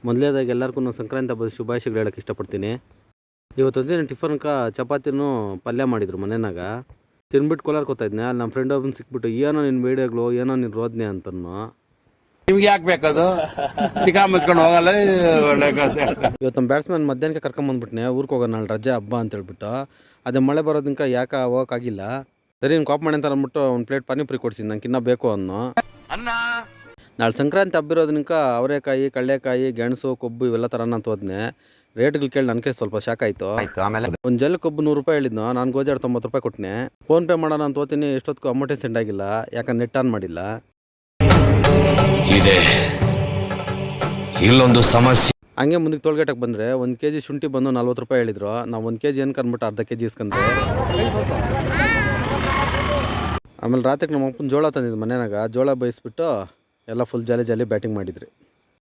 ಮೊದಲೇದಾಗಿ ಎಲ್ಲರಿಗೂ ಸಂಕ್ರಾಂತಿ ಹಬ್ಬದ ಶುಭಾಶಯಗಳು ಹೇಳೋಕ್ಕೆ ಇಷ್ಟಪಡ್ತೀನಿ. ಇವತ್ತೊಂದಿನ ಟಿಫನ್ಗೆ ಚಪಾತಿನೂ ಪಲ್ಯ ಮಾಡಿದ್ರು ಮನೆಯಾಗ. ತಿನ್ಬಿಟ್ಟು ಕೋಲಾರಕ್ಕೆ ಹೋಗ್ತಾಯಿದ್ನೆ. ಅಲ್ಲಿ ನಮ್ಮ ಫ್ರೆಂಡ್ ಒಬ್ಬನ ಸಿಕ್ಬಿಟ್ಟು ಏನೋ ನಿನ್ನ ವಿಡಿಯೋಗಳು, ಏನೋ ನಿನ್ನ ರೋದನೆ ಅಂತನ್ನು. ನಿಮ್ಗೆ ಯಾಕೆ ಬೇಕದು ಚಿಕ್ಕ ಮುಚ್ಕೊಂಡು ಹೋಗಲ್ಲ. ಇವತ್ತು ನಮ್ಮ ಬ್ಯಾಟ್ಸ್ಮನ್ ಮಧ್ಯಾಹ್ನಕ್ಕೆ ಕರ್ಕೊಂಬಂದ್ಬಿಟ್ನೆ. ಊರಿಗೆ ಹೋಗೋಣ ನಾಳೆ ರಜೆ ಹಬ್ಬ ಅಂತ ಹೇಳ್ಬಿಟ್ಟು. ಅದೇ ಮಳೆ ಬರೋದಕ್ಕೆ ಯಾಕೆ ಹೋಗೋಕ್ಕಾಗಿಲ್ಲ. ಸರಿ ನೀನು ಕಾಪ್ ಮಾಡಿ ಅಂತ ಅಂದ್ಬಿಟ್ಟು ಒಂದು ಪ್ಲೇಟ್ ಪಾನಿಪುರಿ ಕೊಡ್ಸಿದ್ದು ನಂಗೆ ಇನ್ನೂ ಬೇಕು ಅನ್ನೋ. ನಾಳೆ ಸಂಕ್ರಾಂತಿ ಹಬ್ಬ ಇರೋದಕ್ಕೆ ಅವರೆಕಾಯಿ, ಕಡಲೆಕಾಯಿ, ಗೆಣಸು, ಕೊಬ್ಬು ಇವೆಲ್ಲ ತರೋಣ ಅಂತ ಹೋದ್ನೆ. ರೇಟ್ಗಳು ಕೇಳಿ ನನಗೆ ಸ್ವಲ್ಪ ಶಾಕ್ ಆಯಿತು. ಒಂದು ಜಲ್ ಕೊಬ್ಬು 100 ರೂಪಾಯಿ ಹೇಳಿದ್ನು. ನಾನು ಗೋಜಾಡ್ 90 ರೂಪಾಯಿ ಕೊಟ್ಟನೆ. ಫೋನ್ಪೇ ಮಾಡೋಣ ಅಂತ ಹೋಗ್ತೀನಿ. ಎಷ್ಟೊತ್ತಿಗೂ ಅಮೌಂಟೇ ಸೆಂಡ್ ಆಗಿಲ್ಲ. ಯಾಕಂದ್ರೆ ನೆಟ್ ಆನ್ ಮಾಡಿಲ್ಲ. ಇದೆ ಇಲ್ಲೊಂದು ಸಮಸ್ಯೆ. ಹಂಗೆ ಮುಂದಕ್ಕೆ ಟೋಲ್ಗೇಟಿಗೆ ಬಂದರೆ 1 kg ಶುಂಠಿ ಬಂದು 40 ರೂಪಾಯಿ ಹೇಳಿದ್ರು. ನಾವು 1 kg ಏನಕ್ಕೆ ಅಂದ್ಬಿಟ್ಟು ಅರ್ಧ kg ಇಸ್ಕೊಂಡ್ರೆ. ಆಮೇಲೆ ರಾತ್ರಿಗೆ ನಮ್ಮ ಅಪ್ಪನ ಜೋಳ ತಂದಿದ್ದು ಮನೆಯಾಗ. ಜೋಳ ಬೇಯಿಸ್ಬಿಟ್ಟು ಎಲ್ಲ ಫುಲ್ ಜಾಲಿ ಬ್ಯಾಟಿಂಗ್ ಮಾಡಿದ್ರಿ.